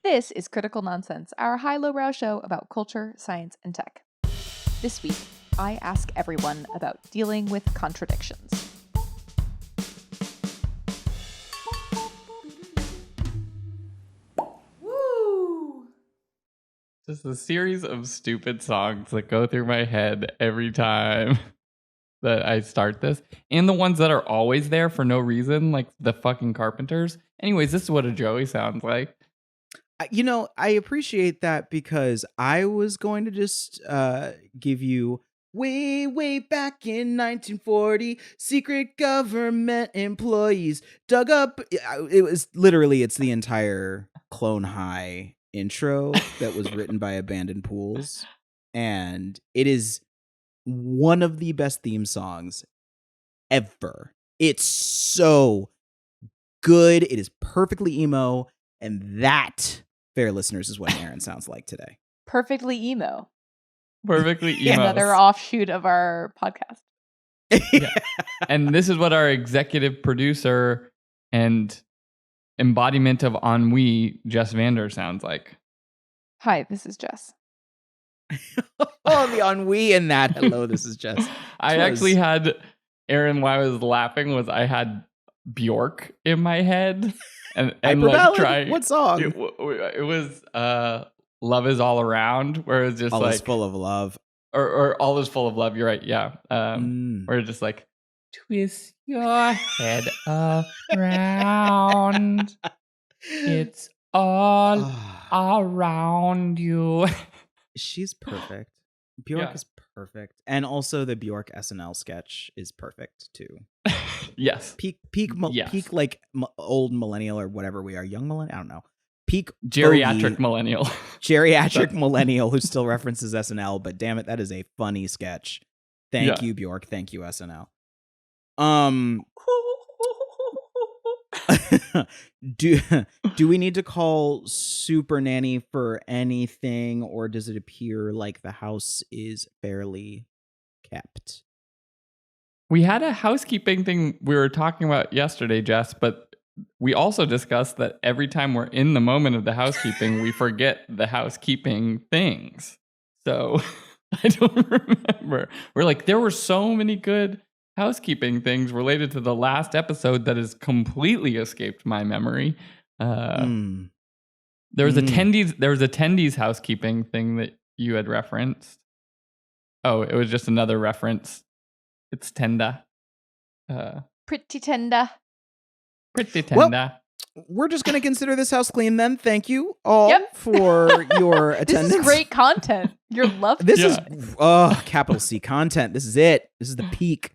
This is Critical Nonsense, our high-lowbrow show about culture, science, and tech. This week, I ask everyone about dealing with contradictions. Woo! Just a series of stupid songs that go through my head every time that I start this. And the ones that are always there for no reason, like the fucking Carpenters. Anyways, this is what a Joey sounds like. You know, I appreciate that because I was going to just give you way back in 1940, secret government employees dug up. It was literally, it's the entire Clone High intro that was written by Abandoned Pools. And it is one of the best theme songs ever. It's so good. It is perfectly emo. And that, fair listeners, is what Aaron sounds like today. Perfectly emo. Perfectly emo. Another offshoot of our podcast. Yeah. And this is what our executive producer and embodiment of ennui, Jess Vander, sounds like. Hi, this is Jess. Oh, the ennui in that. Hello, this is Jess. I actually had, Aaron, why I was laughing was I had Björk in my head. And like trying. What song? It was Love Is All Around, where it was just all like is full of love. Or All Is Full of Love, you're right, yeah. Where it's just like twist your head around. It's all around you. She's perfect. Björk is perfect. And also the Björk SNL sketch is perfect too. Yes. Peak like old millennial or whatever we are, young millennial, I don't know. Peak geriatric bogey, millennial. Geriatric millennial who still references SNL, but damn it, that is a funny sketch. Thank you, Björk. Thank you, SNL. Do we need to call Super Nanny for anything, or does it appear like the house is fairly kept? We had a housekeeping thing we were talking about yesterday, Jess, but we also discussed that every time we're in the moment of the housekeeping, we forget the housekeeping things. So I don't remember. We're like, there were so many good housekeeping things related to the last episode that has completely escaped my memory. There was attendees housekeeping thing that you had referenced. Oh, it was just another reference. It's tender. Pretty tender. Pretty tender. Well, we're just going to consider this house clean then. Thank you all for your attendance. This is great content. You're loving this is capital C content. This is it. This is the peak.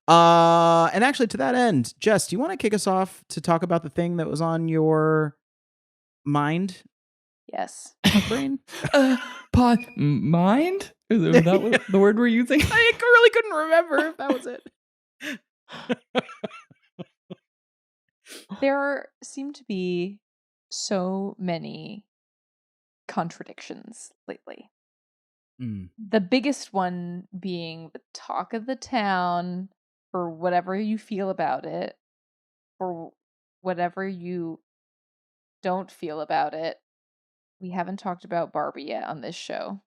And actually, to that end, Jess, do you want to kick us off to talk about the thing that was on your mind? Yes. Brain? Mind? Is that the word we're using? I really couldn't remember if that was it. There seem to be so many contradictions lately. The biggest one being the talk of the town, for whatever you feel about it, or whatever you don't feel about it. We haven't talked about Barbie yet on this show.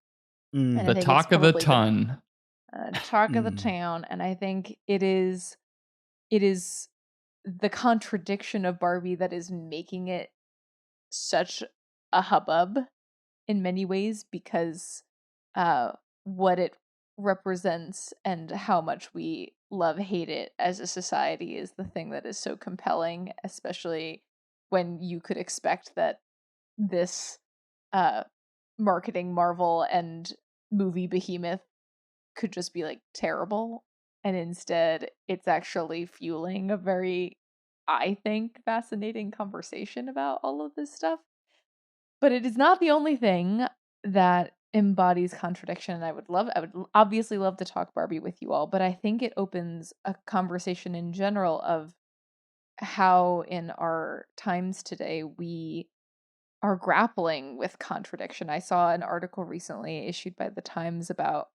The talk of the ton. Talk of the town. And I think it is the contradiction of Barbie that is making it such a hubbub in many ways, because what it represents and how much we hate it as a society is the thing that is so compelling, especially when you could expect that this marketing marvel and movie behemoth could just be like terrible, and instead it's actually fueling a very, I think, fascinating conversation about all of this stuff. But it is not the only thing that embodies contradiction. I would obviously love to talk Barbie with you all, but I think it opens a conversation in general of how in our times today we are grappling with contradiction. I saw an article recently issued by the Times about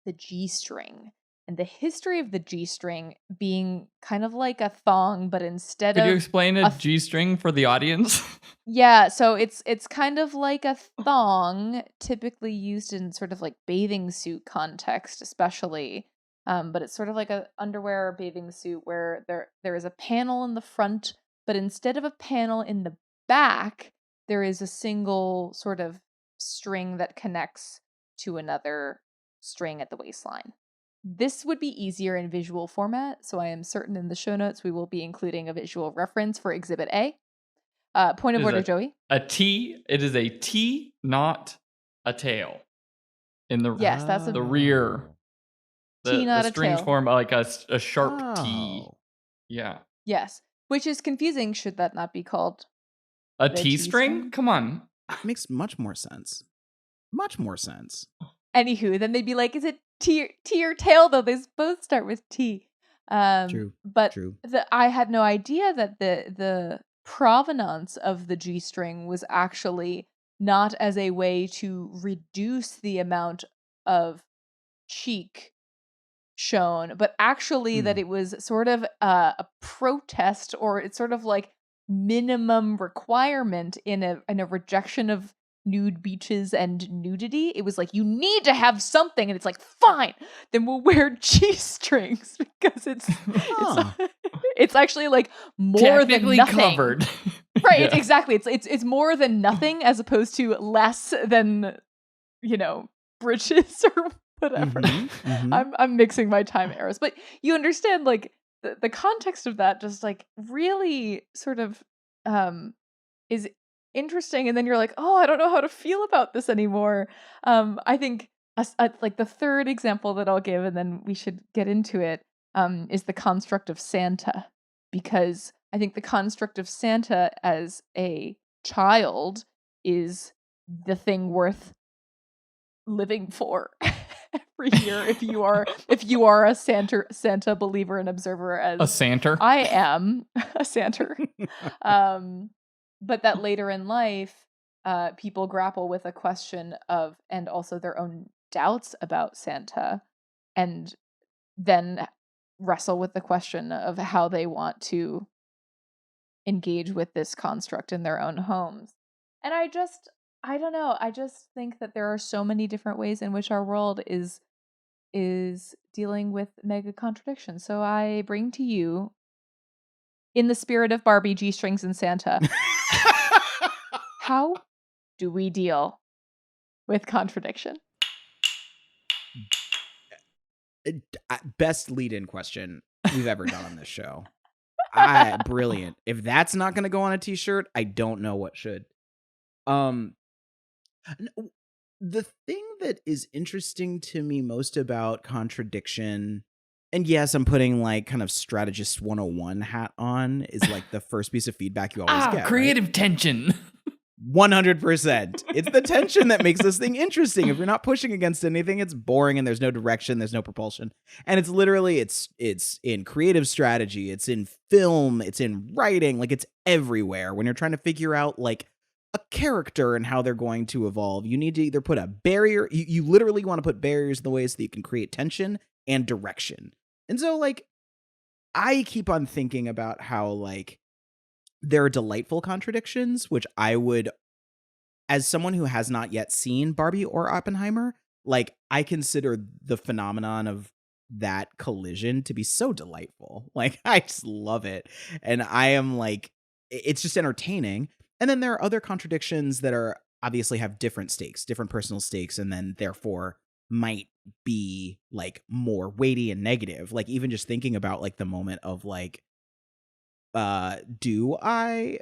the G-string and the history of the G-string being kind of like a thong, but instead Could you explain a G-string for the audience? Yeah, so it's kind of like a thong, typically used in sort of like bathing suit context, especially. But it's sort of like a underwear or bathing suit where there is a panel in the front, but instead of a panel in the back, there is a single sort of string that connects to another string at the waistline. This would be easier in visual format, so I am certain in the show notes we will be including a visual reference for Exhibit A. Point of It is order, Joey. a T. It is a T, not a tail. In Yes, that's a the rear, T, the not a strings tail. form like a sharp T. Oh. Yeah. Yes, which is confusing. Should that not be called A the T T string? Come on. Makes much more sense. Much more sense. Anywho, then they'd be like, "Is it T or tail?" Though they both start with T. True. But True. I had no idea that the provenance of the G string was actually not as a way to reduce the amount of cheek shown, but actually that Hmm. it was sort of a protest, or it's sort of like minimum requirement in a rejection of nude beaches and nudity. It was like, you need to have something, and it's like, fine, then we'll wear G-strings because Huh. it's actually like more than Technically nothing. covered. Right, Yeah. exactly. It's more than nothing as opposed to less than, bridges or whatever. I'm mixing my time arrows, but you understand, like, the context of that just like really sort of is interesting, and then you're like, oh, I don't know how to feel about this anymore. I think like the third example that I'll give, and then we should get into it, is the construct of Santa, because I think the construct of Santa as a child is the thing worth living for every year if you are a Santa believer and observer, A as Santer. I am a Santa. But that later in life, people grapple with a question of, and also their own doubts about Santa, and then wrestle with the question of how they want to engage with this construct in their own homes. And I don't know, I just think that there are so many different ways in which our world is dealing with mega contradictions. So I bring to you, in the spirit of Barbie, G-strings and Santa, how do we deal with contradiction? Best lead-in question we've ever done on this show. Brilliant. If that's not going to go on a t-shirt, I don't know what should. The thing that is interesting to me most about contradiction, and yes, I'm putting like kind of strategist 101 hat on, is like the first piece of feedback you always get. Creative tension. 100%. It's the tension that makes this thing interesting. If you're not pushing against anything, it's boring and there's no direction, there's no propulsion. And it's literally it's in creative strategy, it's in film, it's in writing, like it's everywhere. When you're trying to figure out like a character and how they're going to evolve, you need to either put a barrier, you literally want to put barriers in the way so that you can create tension and direction. And so like I keep on thinking about how like there are delightful contradictions, which I would, as someone who has not yet seen Barbie or Oppenheimer, like I consider the phenomenon of that collision to be so delightful. Like I just love it. And I am like, it's just entertaining. And then there are other contradictions that are obviously have different stakes, different personal stakes, and then therefore might be like more weighty and negative. Like even just thinking about like the moment of like, do I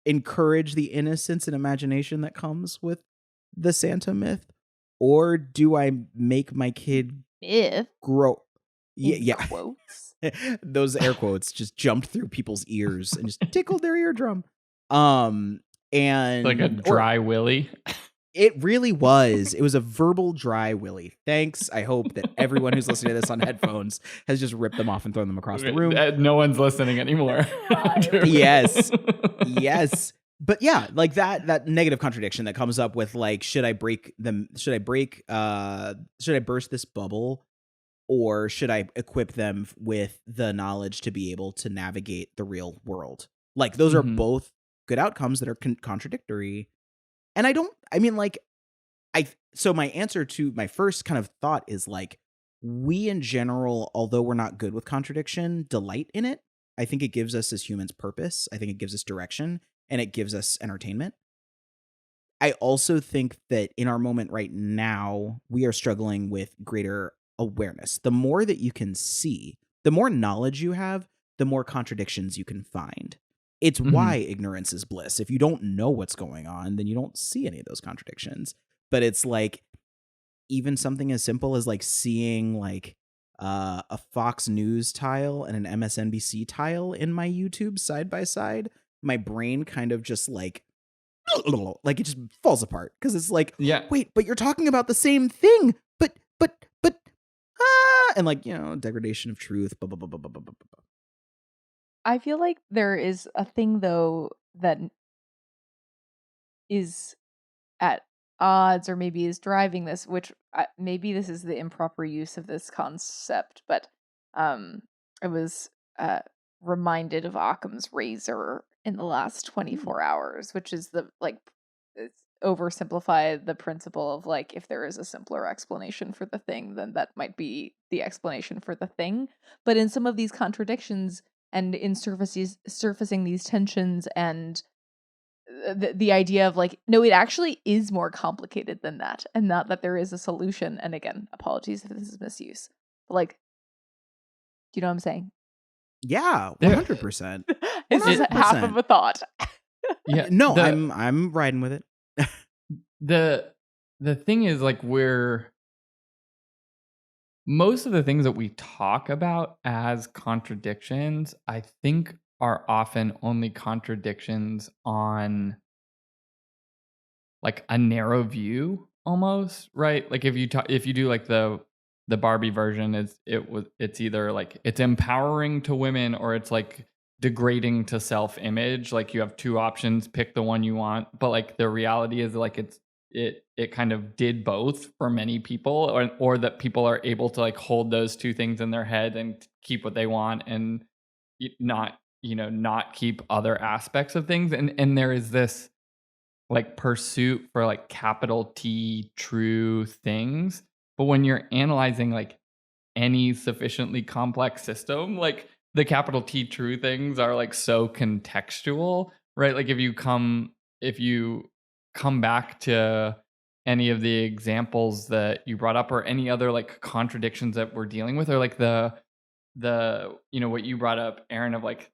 encourage the innocence and imagination that comes with the Santa myth, or do I make my kid Myth, grow? in quotes. Those air quotes just jumped through people's ears and just tickled their eardrum. And Like a dry willy. It really was. It was a verbal dry willy. Thanks. I hope that everyone who's listening to this on headphones has just ripped them off and thrown them across the room. No one's listening anymore. Yes. Yes. But yeah, like that negative contradiction that comes up with like, should I burst this bubble, or should I equip them with the knowledge to be able to navigate the real world? Like, those are Mhm. both good outcomes that are contradictory. And I mean, like, so my answer to my first kind of thought is like, we in general, although we're not good with contradiction, delight in it. I think it gives us as humans purpose. I think it gives us direction and it gives us entertainment. I also think that in our moment right now, we are struggling with greater awareness. The more that you can see, the more knowledge you have, the more contradictions you can find. It's why Mhm. ignorance is bliss. If you don't know what's going on, then you don't see any of those contradictions. But it's like even something as simple as like seeing like a Fox News tile and an MSNBC tile in my YouTube side by side, my brain kind of just like it just falls apart because it's like, Yeah. wait, but you're talking about the same thing, but and like degradation of truth. Blah, blah, blah, blah, blah, blah, blah, blah. I feel like there is a thing though that is at odds or maybe is driving this, which maybe this is the improper use of this concept, but I was reminded of Occam's razor in the last Ooh. 24 hours, which is the like it's oversimplified the principle of like if there is a simpler explanation for the thing, then that might be the explanation for the thing. But in some of these contradictions and in surfacing these tensions and the idea of like no, it actually is more complicated than that, and not that there is a solution. And again, apologies if this is misuse, but like, do you know what I'm saying? Yeah, There 100%. It's just half 100%. of a thought. yeah, No, I'm riding with it. the the thing is like most of the things that we talk about as contradictions, I think are often only contradictions on like a narrow view almost, right? Like if you do like the Barbie version it's either like it's empowering to women or it's like degrading to self-image. Like you have two options, pick the one you want. But like the reality is like it kind of did both for many people or that people are able to like hold those two things in their head and keep what they want and not, not keep other aspects of things. And there is this like pursuit for like capital T true things. But when you're analyzing like any sufficiently complex system, like the capital T true things are like so contextual, right? Like if you come back to any of the examples that you brought up or any other like contradictions that we're dealing with or like the what you brought up, Aaron, of like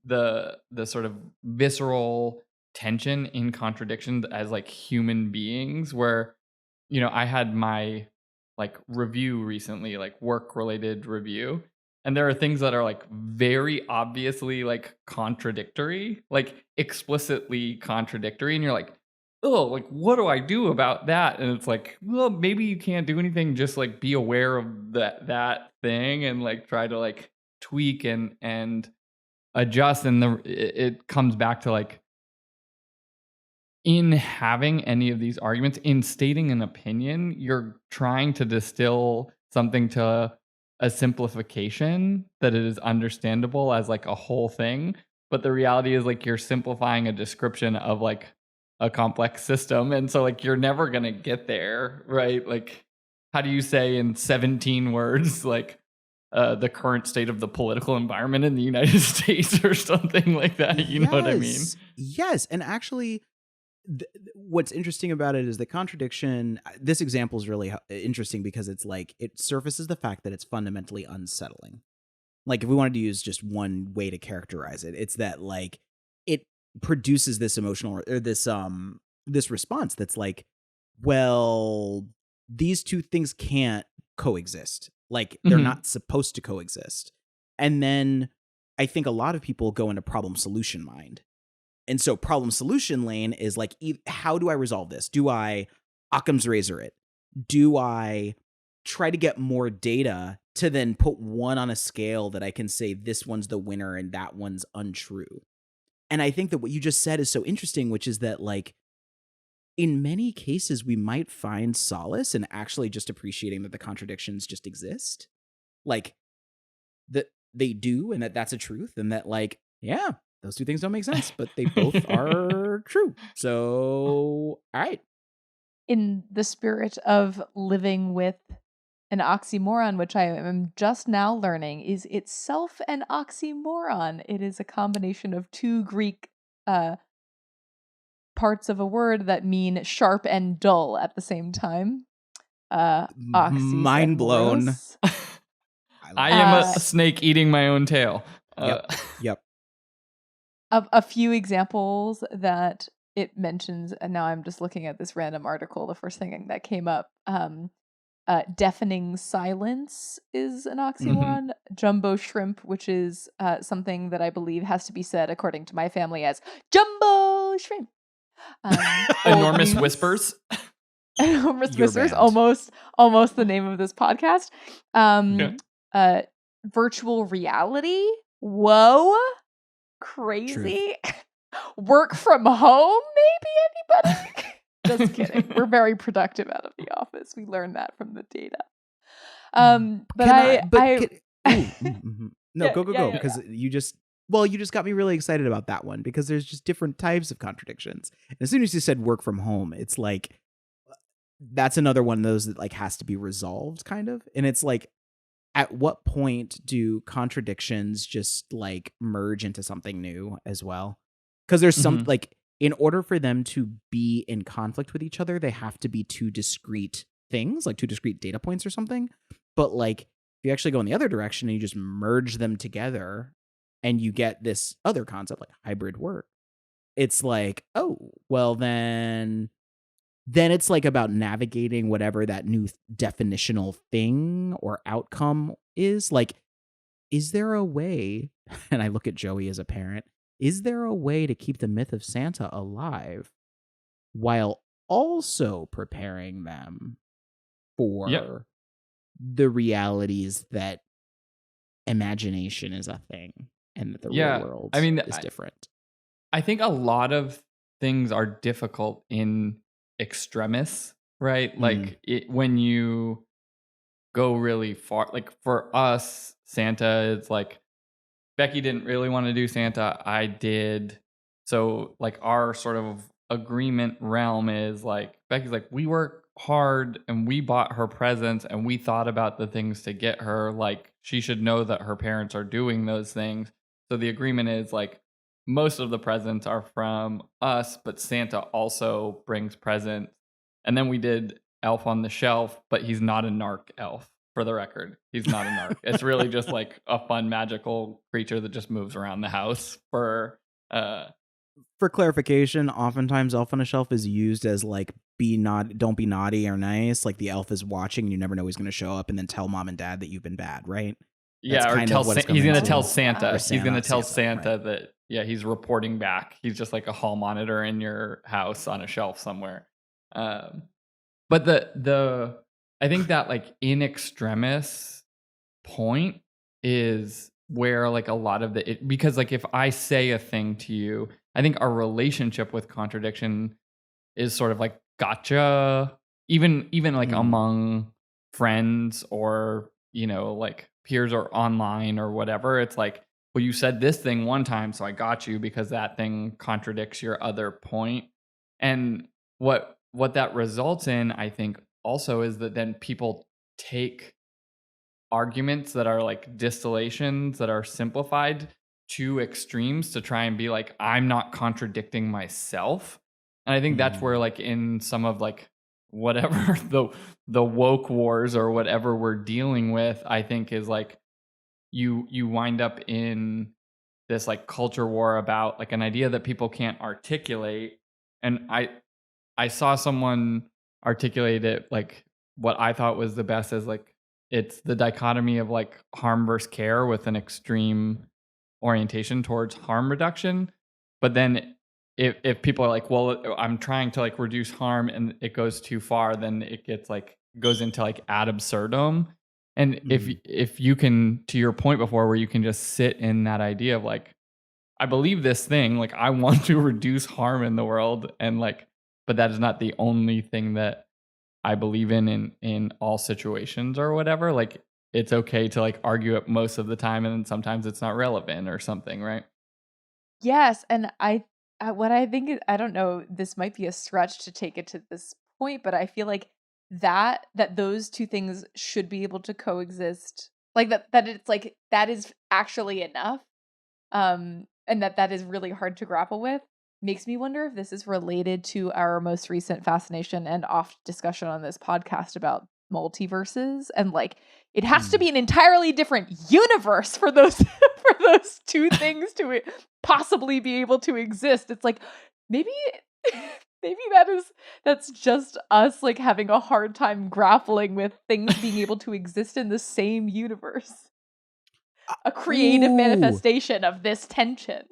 the sort of visceral tension in contradictions as like human beings where I had my like review recently, like work related review, and there are things that are like very obviously like contradictory, like explicitly contradictory, and you're like, oh, like what do I do about that? And it's like, well, maybe you can't do anything, just like be aware of that thing and like try to like tweak and adjust. And it comes back to like in having any of these arguments, in stating an opinion, you're trying to distill something to a simplification that it is understandable as like a whole thing. But the reality is like you're simplifying a description of like a complex system. And so like you're never gonna get there, right? Like how do you say in 17 words like the current state of the political environment in the United States or something like that? You know what I mean? Yes, and actually what's interesting about it is the contradiction. This example is really interesting because it's like it surfaces the fact that it's fundamentally unsettling. Like if we wanted to use just one way to characterize it, it's that like it produces this emotional or this response that's like, well, these two things can't coexist. Like they're Mhm. not supposed to coexist. And then I think a lot of people go into problem solution mind. And so problem solution lane is like, how do I resolve this? Do I Occam's razor it? Do I try to get more data to then put one on a scale that I can say this one's the winner and that one's untrue? And I think that what you just said is so interesting, which is that like in many cases we might find solace in actually just appreciating that the contradictions just exist. Like that they do and that that's a truth and that like, yeah, those two things don't make sense, but they both are true. So, all right. In the spirit of living with an oxymoron, which I am just now learning is itself an oxymoron. It is a combination of two Greek parts of a word that mean sharp and dull at the same time. Oxys Mind and blown. moros. I am a snake eating my own tail. Yep. A few examples that it mentions, and now I'm just looking at this random article. The first thing that came up, deafening silence is an oxymoron. Jumbo shrimp, which is something that I believe has to be said according to my family as jumbo shrimp. Enormous whispers. Enormous Your whispers. band. Almost the name of this podcast. Virtual reality. Whoa. Crazy. Work from home, maybe anybody? Just kidding. We're very productive out of the office. We learned that from the data. No, go. Because you just got me really excited about that one because there's just different types of contradictions. And as soon as you said work from home, it's like, that's another one of those that like has to be resolved kind of. And it's like, at what point do contradictions just like merge into something new as well? Because there's some like, in order for them to be in conflict with each other, they have to be two discrete things, like two discrete data points or something. But like, if you actually go in the other direction and you just merge them together and you get this other concept like hybrid work, it's like, oh, well then it's like about navigating whatever that new definitional thing or outcome is. Like, is there a way, and I look at Joey as a parent, is there a way to keep the myth of Santa alive while also preparing them for the realities that imagination is a thing and that the real world is different? I think a lot of things are difficult in extremis, right? Like when you go really far, like for us, Santa is like, Becky didn't really want to do Santa, I did. So like our sort of agreement realm is like, Becky's like, we work hard and we bought her presents and we thought about the things to get her. Like she should know that her parents are doing those things. So the agreement is like, most of the presents are from us, but Santa also brings presents. And then we did Elf on the Shelf, but he's not a narc elf, for the record. He's not a narc. It's really just like a fun magical creature that just moves around the house for clarification, oftentimes Elf on a Shelf is used as like don't be naughty or nice. Like the elf is watching and you never know he's going to show up and then tell mom and dad that you've been bad, right? That's or he's going to tell Santa. He's going to tell Santa right. That he's reporting back. He's just like a hall monitor in your house on a shelf somewhere. But I think that like in extremis point is where like a lot of because like if I say a thing to you, I think our relationship with contradiction is sort of like gotcha, even like among friends or, like peers or online or whatever. It's like, well, you said this thing one time, so I got you because that thing contradicts your other point. And what that results in, I think, also is that then people take arguments that are like distillations that are simplified to extremes to try and be like, I'm not contradicting myself. And I think that's where like in some of like whatever the woke wars or whatever we're dealing with, I think is like you wind up in this like culture war about like an idea that people can't articulate. And I saw someone articulate it like what I thought was the best as like it's the dichotomy of like harm versus care with an extreme orientation towards harm reduction. But then if people are like, well, I'm trying to like reduce harm and it goes too far, then it gets like goes into like ad absurdum. And if you can, to your point before, where you can just sit in that idea of like, I believe this thing, like I want to reduce harm in the world, and like, but that is not the only thing that I believe in all situations or whatever. Like it's okay to like argue it most of the time, and then sometimes it's not relevant or something, right? Yes, and what I think I don't know, this might be a stretch to take it to this point, but I feel like that those two things should be able to coexist. Like that it's like that is actually enough. And that is really hard to grapple with. Makes me wonder if this is related to our most recent fascination and oft discussion on this podcast about multiverses, and like it has to Hmm. be an entirely different universe for those for those two things to possibly be able to exist. It's like maybe maybe that's just us like having a hard time grappling with things being able to exist in the same universe. A creative Ooh. manifestation of this tension.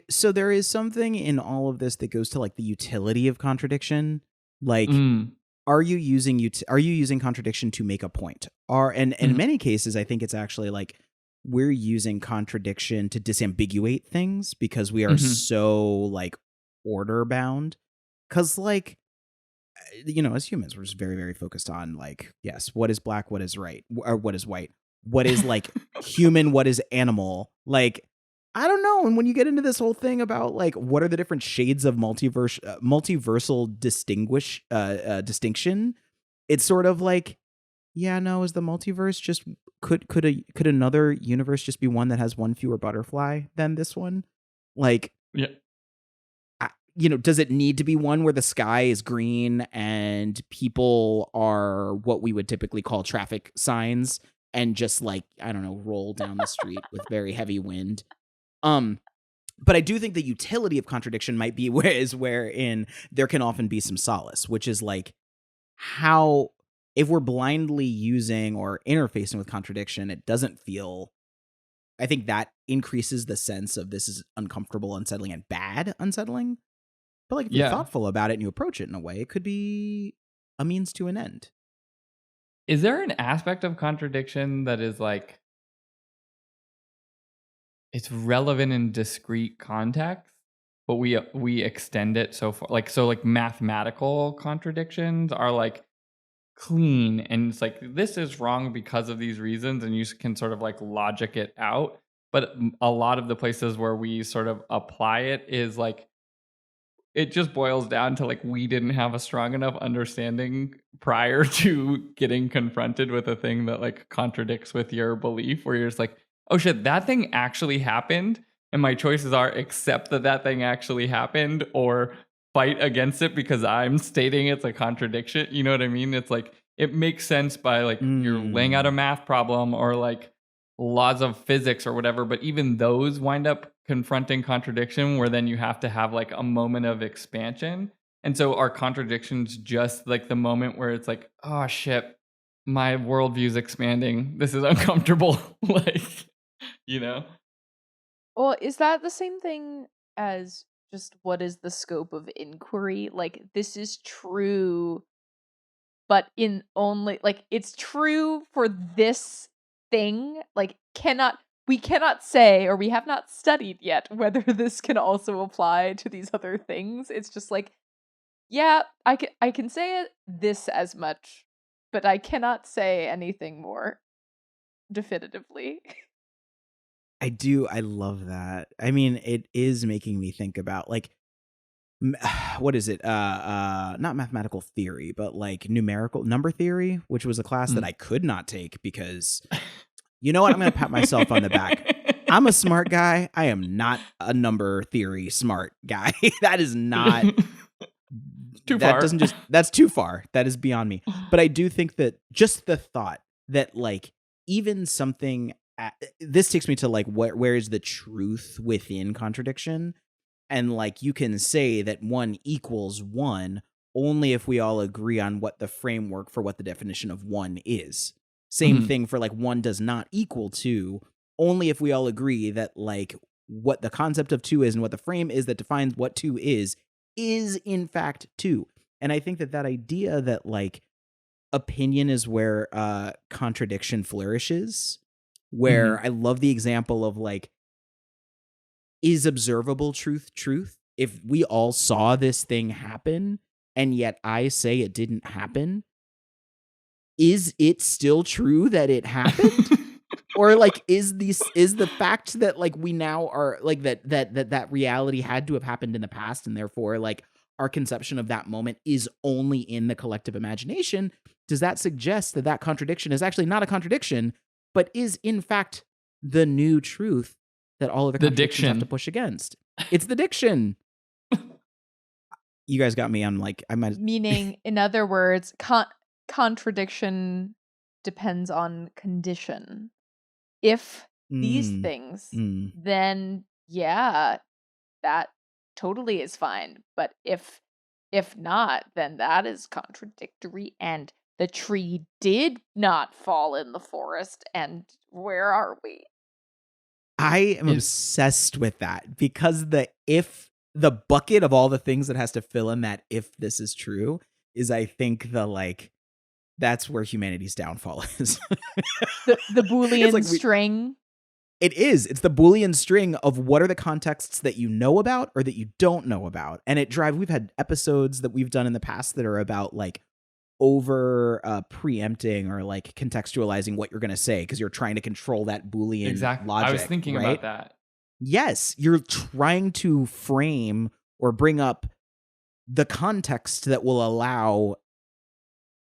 So there is something in all of this that goes to like the utility of contradiction. Like, Mm. are you using contradiction to make a point? And in Mhm. many cases, I think it's actually like we're using contradiction to disambiguate things because we are Mhm. so like order bound. Cause like as humans, we're just very, very focused on like, yes, what is black, what is right, or what is white, what is like human, what is animal. Like, I don't know. And when you get into this whole thing about like what are the different shades of multiversal distinction, it's sort of like, yeah, no, is the multiverse just could another universe just be one that has one fewer butterfly than this one? Like, Yeah. does it need to be one where the sky is green and people are what we would typically call traffic signs and just like, I don't know, roll down the street with very heavy wind? Um, but I do think the utility of contradiction might be wherein there can often be some solace, which is like how if we're blindly using or interfacing with contradiction, it doesn't feel. I think that increases the sense of this is uncomfortable, unsettling, and bad unsettling. But like if you're Yeah. thoughtful about it and you approach it in a way, it could be a means to an end. Is there an aspect of contradiction that is like it's relevant in discrete context, but we extend it so far? Like so like mathematical contradictions are like clean and it's like this is wrong because of these reasons and you can sort of like logic it out. But a lot of the places where we sort of apply it is like it just boils down to like we didn't have a strong enough understanding prior to getting confronted with a thing that like contradicts with your belief where you're just like, oh shit, that thing actually happened, and my choices are accept that that thing actually happened or fight against it because I'm stating it's a contradiction. You know what I mean? It's like it makes sense by like you're laying out a Mm. math problem or like laws of physics or whatever, but even those wind up confronting contradiction where then you have to have like a moment of expansion. And so are contradictions just like the moment where it's like, oh shit, my worldview's expanding. This is uncomfortable. like, you know? Well, is that the same thing as just what is the scope of inquiry? Like this is true, but in only like it's true for this thing. Like we cannot say, or we have not studied yet whether this can also apply to these other things. It's just like, yeah, I can say it this as much, but I cannot say anything more definitively. I do. I love that. I mean, it is making me think about like m- what is it? Not mathematical theory, but like numerical number theory, which was a class that Mm. I could not take because you know what? I'm going to pat myself on the back. I'm a smart guy. I am not a number theory smart guy. That is not Too that far. doesn't just that's too far. That is beyond me. But I do think that just the thought that like even something this takes me to like where is the truth within contradiction, and like you can say that one equals one only if we all agree on what the framework for what the definition of one is. Same Mhm. thing for like one does not equal two only if we all agree that like what the concept of two is and what the frame is that defines what two is in fact two. And I think that that idea that like opinion is where contradiction flourishes, where Mhm. I love the example of like is observable truth? If we all saw this thing happen and yet I say it didn't happen, is it still true that it happened? Or like is the fact that like we now are like that reality had to have happened in the past, and therefore like our conception of that moment is only in the collective imagination, does that suggest that that contradiction is actually not a contradiction, but is in fact the new truth that all of the The contradictions have to diction. push against? It's the diction. You guys got me. I'm Meaning, in other words, contradiction depends on condition. If these mm, things, mm. then yeah, that totally is fine. But if not, then that is contradictory, and the tree did not fall in the forest, and where are we? I am It, obsessed with that because the bucket of all the things that has to fill in that if this is true is, I think, the like that's where humanity's downfall is. The It's Boolean like string. it is. It's the Boolean string of what are the contexts that you know about or that you don't know about. And we've had episodes that we've done in the past that are about like over preempting or like contextualizing what you're going to say because you're trying to control that Boolean exactly. I was logic, thinking right? about that. Yes, you're trying to frame or bring up the context that will allow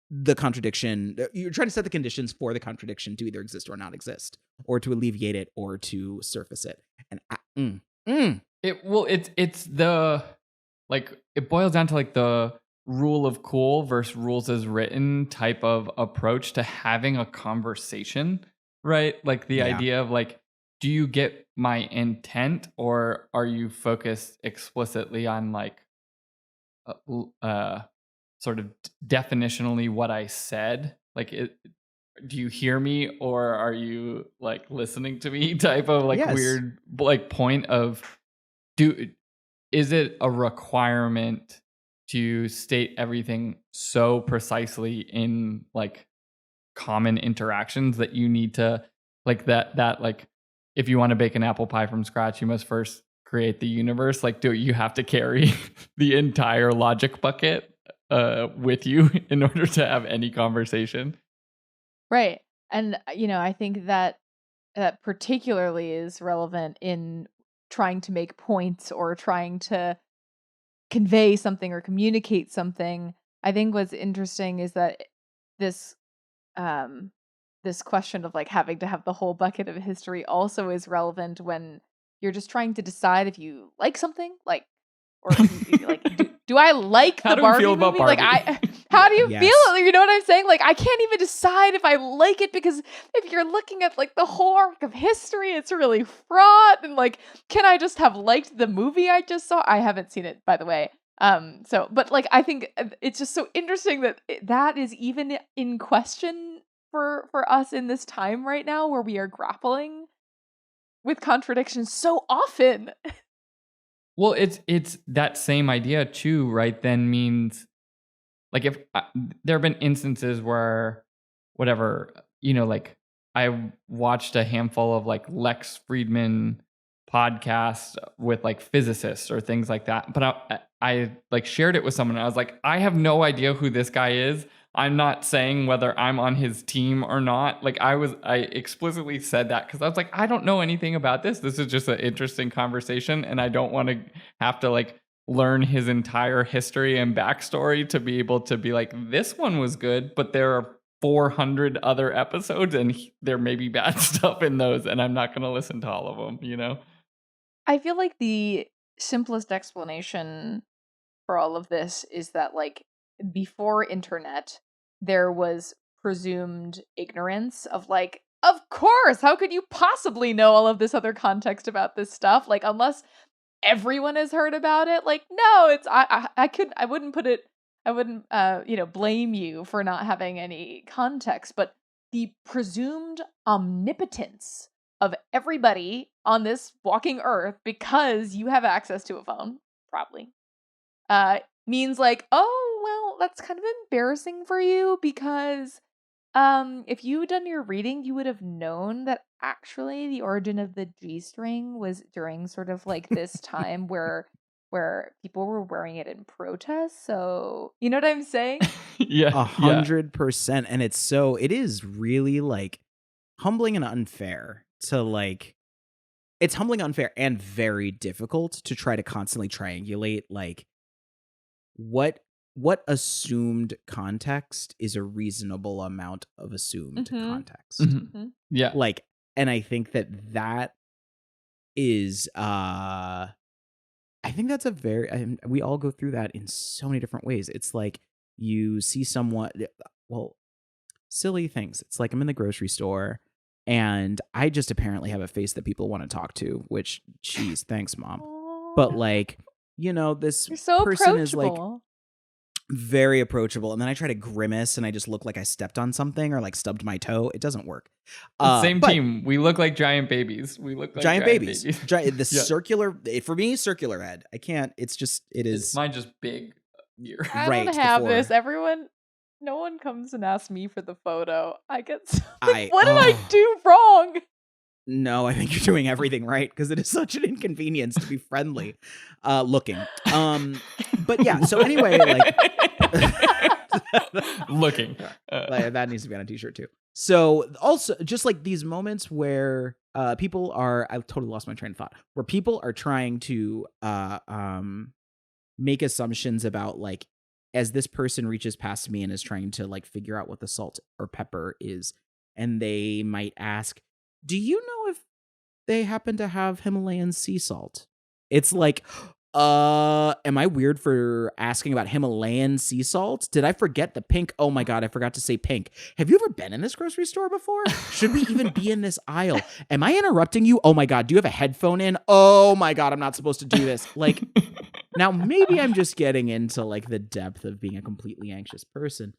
the contradiction. You're trying to set the conditions for the contradiction to either exist or not exist, or to alleviate it or to surface it. And It's the like it boils down to like the rule of cool versus rules as written type of approach to having a conversation, right? Like the yeah, idea of like, do you get my intent, or are you focused explicitly on like sort of definitionally what I said? Like do you hear me, or are you like listening to me type of like yes, weird like point of do is it a requirement to state everything so precisely in like common interactions that you need to like that like if you want to bake an apple pie from scratch you must first create the universe, like do you have to carry the entire logic bucket with you in order to have any conversation? Right. And I think that that particularly is relevant in trying to make points or trying to convey something or communicate something. I think what's interesting is that this um this question of like having to have the whole bucket of history also is relevant when you're just trying to decide if you like something, like, or like, do I like How the do we feel Barbie about movie? Like, Barbie? how Yeah. do you feel? yes. You know what I'm saying? Like, I can't even decide if I like it because if you're looking at like the whole arc of history, it's really fraught. And like, can I just have liked the movie I just saw? I haven't seen it, by the way. So, but like, I think it's just so interesting that that is even in question for us in this time right now where we are grappling with contradictions so often. Well, it's that same idea too, right? Then means like if there have been instances where whatever, like I watched a handful of like Lex Friedman podcasts with like physicists or things like that, but I like shared it with someone and I was like, I have no idea who this guy is. I'm not saying whether I'm on his team or not. Like I explicitly said that because I was like, I don't know anything about this. This is just an interesting conversation and I don't want to have to like learn his entire history and backstory to be able to be like, this one was good, but there are 400 other episodes and there may be bad stuff in those and I'm not going to listen to all of them. I feel like the simplest explanation for all of this is that like before internet there was presumed ignorance of like, of course, how could you possibly know all of this other context about this stuff, like unless everyone has heard about it. Like, no, it's I wouldn't put it, I wouldn't blame you for not having any context, but the presumed omnipotence of everybody on this walking earth because you have access to a phone, probably, uh means like, oh well, that's kind of embarrassing for you because if you had done your reading, you would have known that actually the origin of the G string was during sort of like this time where people were wearing it in protest. So, you know what I'm saying? Yeah, yeah. 100%. And it is really like humbling and unfair to like. It's humbling, unfair, and very difficult to try to constantly triangulate like what assumed context is a reasonable amount of assumed context. Yeah. Like, and I think that is I think that's a very we all go through that in so many different ways. It's like you see someone, well, silly things. It's like I'm in the grocery store and I just apparently have a face that people want to talk to, which, geez, thanks, Mom. But like, you know, this You're so person is like approachable. very approachable, and then I try to grimace and I just look like I stepped on something or like stubbed my toe. It doesn't work. Same team. We look like giant babies. We look like giant babies. The Yeah. circular, for me, circular head. I can't. It's just it is. Mine just big ear. I Right, don't have before. this. No one comes and asks me for the photo. I get so, I- what did I oh. do wrong? No, I think you're doing everything right because it is such an inconvenience to be friendly looking. But yeah, so anyway, like Looking. like, that needs to be on a t-shirt too. So also just like these moments where people are, I've totally lost my train of thought, where people are trying to make assumptions about like, as this person reaches past me and is trying to like figure out what the salt or pepper is, and they might ask, do you know if they happen to have Himalayan sea salt? It's like, am I weird for asking about Himalayan sea salt? Did I forget the pink? Oh my God, I forgot to say pink. Have you ever been in this grocery store before? Should we even be in this aisle? Am I interrupting you? Oh my God, do you have a headphone in? Oh my God, I'm not supposed to do this. Like, now maybe I'm just getting into like the depth of being a completely anxious person,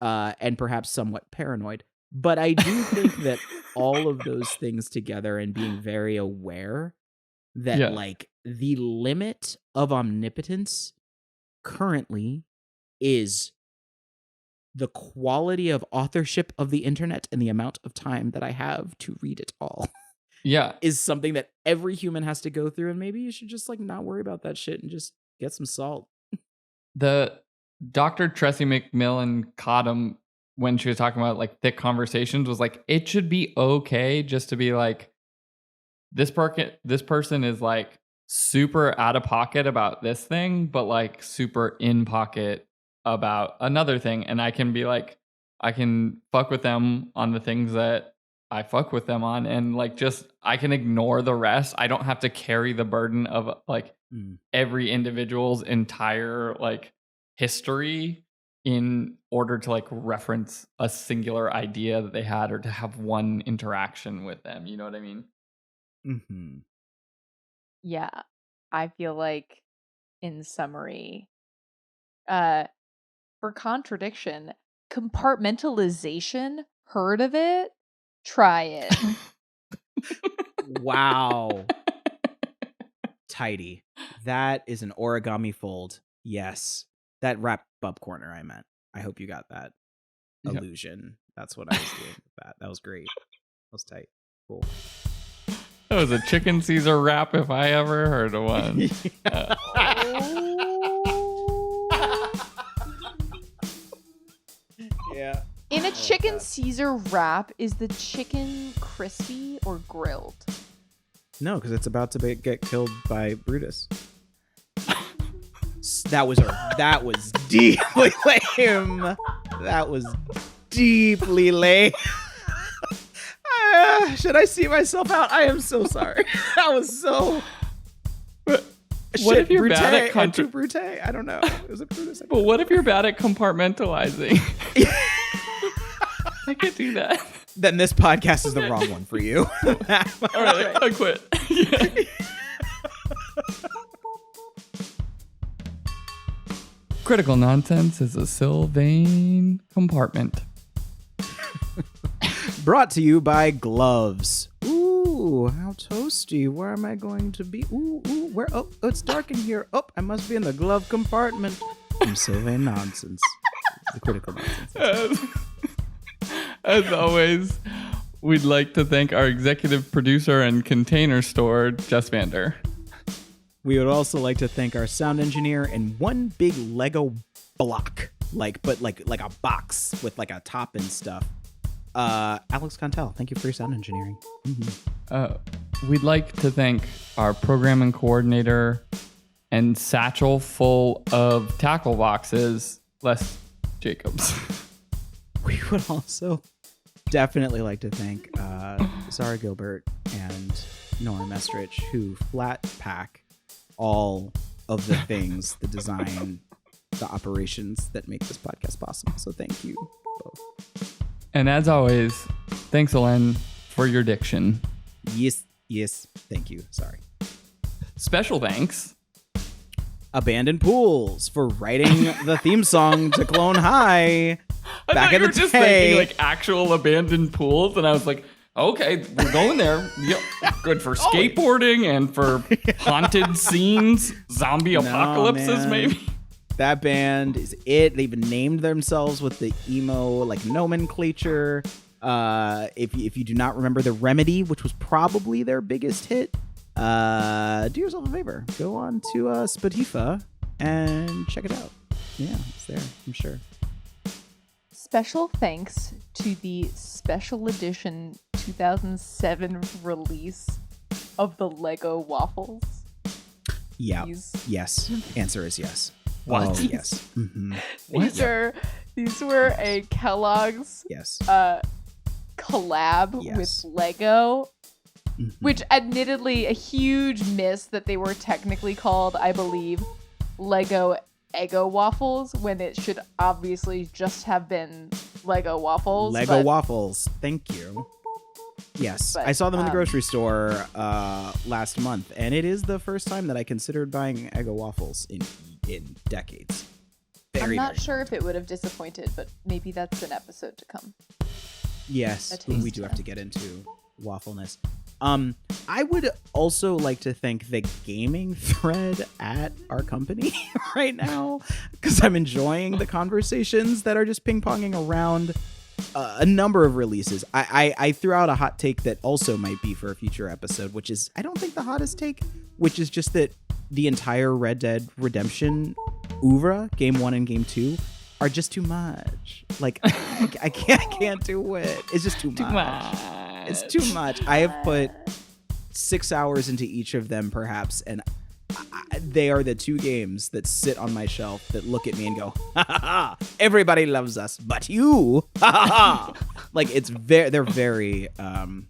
and perhaps somewhat paranoid. But I do think that all of those things together and being very aware that like the limit of omnipotence currently is the quality of authorship of the internet and the amount of time that I have to read it all. Yeah. Is something that every human has to go through, and maybe you should just like not worry about that shit and just get some salt. The Dr. Tressie McMillan Cottom, when she was talking about like thick conversations, was like, it should be okay just to be like, this person is like super out of pocket about this thing, but like super in pocket about another thing. And I can be like, I can fuck with them on the things that I fuck with them on, and like just I can ignore the rest. I don't have to carry the burden of like every individual's entire like history in order to like reference a singular idea that they had or to have one interaction with them. You know what I mean? Mm-hmm. Yeah. I feel like, in summary, for contradiction, compartmentalization, heard of it? Try it. Wow. Tidy. That is an origami fold. Yes. That wrap up corner I meant. I hope you got that illusion. That's what I was doing with that. That was great. That was tight. Cool. That was a chicken Caesar wrap if I ever heard of one. Yeah. In a chicken Caesar wrap, is the chicken crispy or grilled? No, because it's about to get killed by Brutus. That was deeply lame. That was deeply lame. Should I see myself out? I am so sorry. That was so. What if you're bad at Brute? I don't know. It was a Brutus. But what if you're bad at compartmentalizing? I can't do that. Then this podcast is the wrong one for you. All right, I quit. Yeah. Critical Nonsense is a Sylvain compartment. Brought to you by gloves. Ooh, how toasty. Where am I going to be? Ooh, where? Oh, it's dark in here. Oh, I must be in the glove compartment. From Sylvain Nonsense. The Critical Nonsense. As always, we'd like to thank our executive producer and container store, Jess Vander. We would also like to thank our sound engineer and one big Lego block, like a box with like a top and stuff. Alex Contel, thank you for your sound engineering. We'd like to thank our programming coordinator and satchel full of tackle boxes, Les Jacobs. We would also definitely like to thank Zara Gilbert and Nora Mestrich, who flat pack all of the things, the design, the operations that make this podcast possible. So thank you both. And as always, thanks, Elen, for your diction. Yes, thank you. Sorry. Special thanks. Abandoned Pools for writing the theme song to Clone High. I Back thought in you the were just day. thinking like actual abandoned pools, and I was like, okay, we're going there. Yep, good for skateboarding and for haunted scenes, zombie apocalypses, man. maybe. That band is it. They even named themselves with the emo like nomenclature. If you do not remember The Remedy, which was probably their biggest hit, do yourself a favor. Go on to Spotify and check it out. Yeah, it's there, I'm sure. Special thanks to the special edition 2007 release of the Lego waffles. Yeah. These- Yes. Answer is yes. What? Oh, yes. Mm-hmm. These were a Kellogg's Yes. collab Yes. with Lego, Mhm. which admittedly a huge miss that they were technically called, I believe, Lego Eggo waffles when it should obviously just have been Lego waffles. Lego but waffles. Thank you. Yes, But, I saw them in the grocery store last month, and it is the first time that I considered buying Eggo waffles in decades. I'm not very sure if it would have disappointed, but maybe that's an episode to come. Yes, A we taste do have test. to get into waffleness. I would also like to thank the gaming thread at our company right now, because I'm enjoying the conversations that are just ping-ponging around a number of releases. I threw out a hot take that also might be for a future episode, which is, I don't think the hottest take, which is just that the entire Red Dead Redemption oeuvre, Game 1 and Game 2, are just too much. Like, I can't do it. It's just too much. It's too much. I have put 6 hours into each of them, perhaps, and they are the two games that sit on my shelf that look at me and go, ha ha ha, everybody loves us, but you, ha ha ha. Like, they're very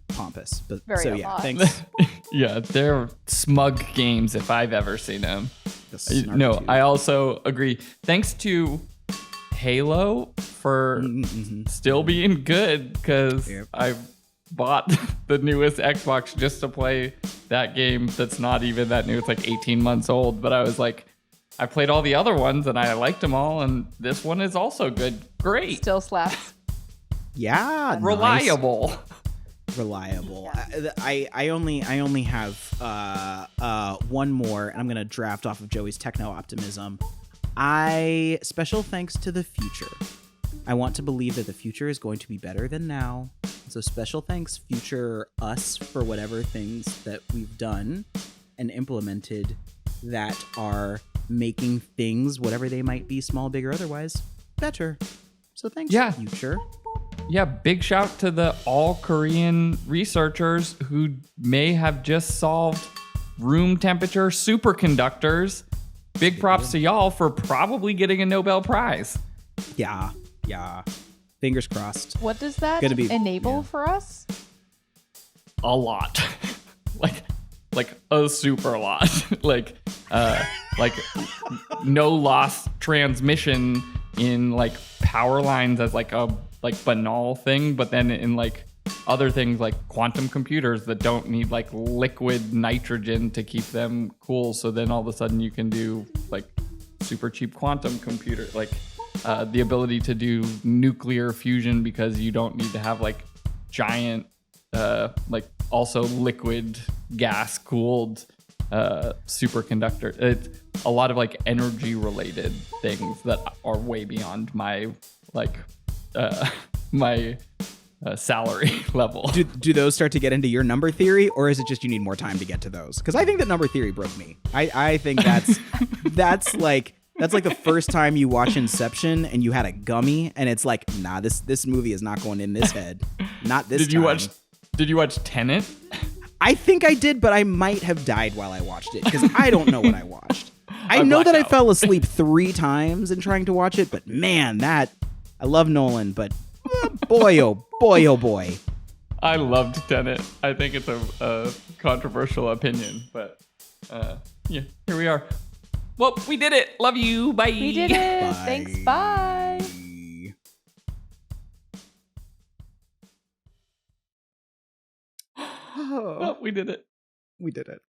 pompous. But Very so a yeah, lot. thanks. Yeah, they're smug games if I've ever seen them. The No, snark I also agree. Thanks to Halo for still being good, because Yep. I bought the newest Xbox just to play that game that's not even that new. It's like 18 months old, but I was like, I played all the other ones and I liked them all, and this one is also good. Great. Still slaps. Yeah, nice. Reliable. Reliable. I only have one more, and I'm gonna draft off of Joey's techno optimism. Special thanks to the future. I want to believe that the future is going to be better than now. So special thanks, future us, for whatever things that we've done and implemented that are making things, whatever they might be, small, big, or otherwise, better. So thanks, Yeah. future. Yeah, big shout to the all Korean researchers who may have just solved room temperature superconductors. Big props to y'all for probably getting a Nobel Prize. Yeah. Fingers crossed. What does that Gonna be- enable yeah. for us? A lot. like a super lot. like no loss transmission in like power lines as like a banal thing, but then in like other things like quantum computers that don't need like liquid nitrogen to keep them cool, so then all of a sudden you can do like super cheap quantum computer, like the ability to do nuclear fusion because you don't need to have like giant like also liquid gas cooled superconductor. It's a lot of like energy related things that are way beyond my like my salary level. Do those start to get into your number theory, or is it just you need more time to get to those? Because I think that number theory broke me. I think that's like That's like the first time you watch Inception and you had a gummy, and it's like, nah, this movie is not going in this head. Not this time. Did you watch Tenet? I think I did, but I might have died while I watched it because I don't know what I watched. I know that I fell asleep 3 times in trying to watch it, but man, I love Nolan, but boy, oh boy. I loved Tenet. I think it's a controversial opinion, but yeah, here we are. Well, we did it. Love you. Bye. We did it. Bye. Thanks. Bye. Oh, we did it. We did it.